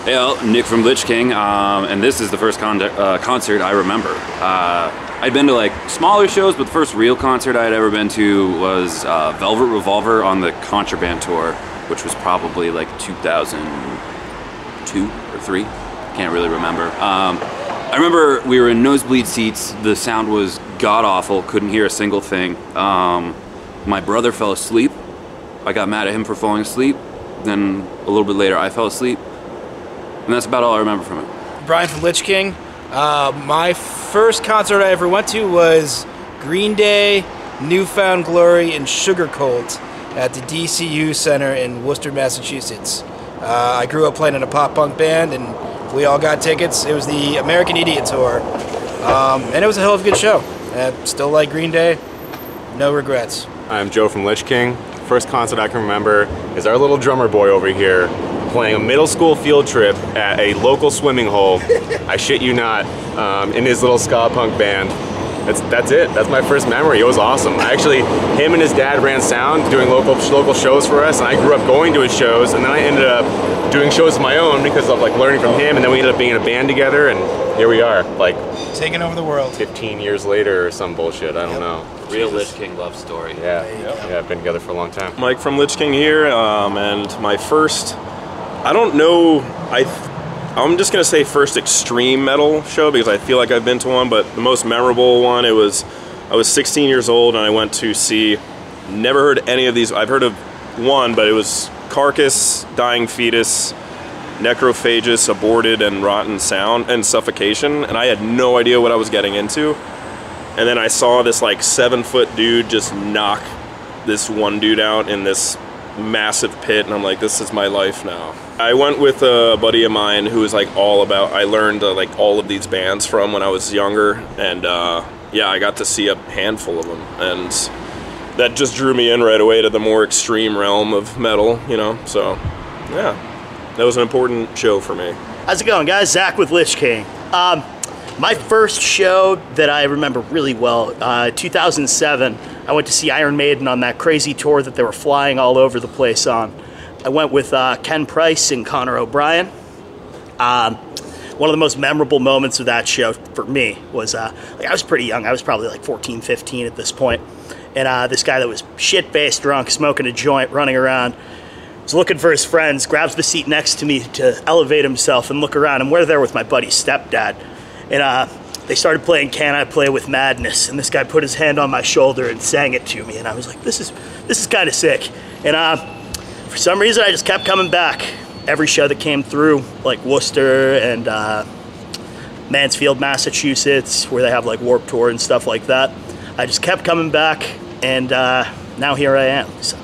Hey, Nick from Lich King, and this is the first concert I remember. I'd been to like smaller shows, but the first real concert I'd ever been to was Velvet Revolver on the Contraband tour, which was probably like 2002 or 3. Can't really remember. I remember we were in nosebleed seats. The sound was god-awful, couldn't hear a single thing. My brother fell asleep. I got mad at him for falling asleep. Then a little bit later, I fell asleep. And that's about all I remember from it. Brian from Lich King. My first concert I ever went to was Green Day, Newfound Glory, and Sugar Cult at the DCU Center in Worcester, Massachusetts. I grew up playing in a pop-punk band, and we all got tickets. It was the American Idiot Tour, and it was a hell of a good show. Still like Green Day, no regrets. I'm Joe from Lich King. First concert I can remember is our little drummer boy over here playing a middle school field trip at a local swimming hole. I shit you not, in his little ska punk band. That's it. That's my first memory. It was awesome. Actually, him and his dad ran sound, doing local shows for us, and I grew up going to his shows, and then I ended up doing shows of my own because of like learning from him, and then we ended up being in a band together, and here we are, like taking over the world. 15 years later or some bullshit. I don't know. Real Lich King love story. Yeah, yeah, I've been together for a long time. Mike from Lich King here, and my first, I don't know, I'm just gonna say first extreme metal show because I feel like I've been to one, but the most memorable one, I was 16 years old and I went to see, never heard any of these. I've heard of one, but it was Carcass, Dying Fetus, Necrophagus, Aborted, and Rotten Sound, and Suffocation, and I had no idea what I was getting into. And then I saw this like 7-foot dude just knock this one dude out in this massive pit, and I'm like, this is my life now. I went with a buddy of mine who was like all about, I learned like all of these bands from when I was younger, and yeah, I got to see a handful of them, and that just drew me in right away to the more extreme realm of metal, you know, so yeah, that was an important show for me. How's it going, guys? Zach with Lich King. My first show that I remember really well, 2007, I went to see Iron Maiden on that crazy tour that they were flying all over the place on. I went with Ken Price and Connor O'Brien. One of the most memorable moments of that show for me was, like I was pretty young, I was probably like 14, 15 at this point, and this guy that was shit-faced drunk, smoking a joint, running around, was looking for his friends, grabs the seat next to me to elevate himself and look around, and we're there with my buddy's stepdad. And they started playing Can I Play With Madness, and this guy put his hand on my shoulder and sang it to me, and I was like, this is kind of sick. And for some reason, I just kept coming back. Every show that came through, like Worcester and Mansfield, Massachusetts, where they have like Warped Tour and stuff like that, I just kept coming back, and now here I am. So.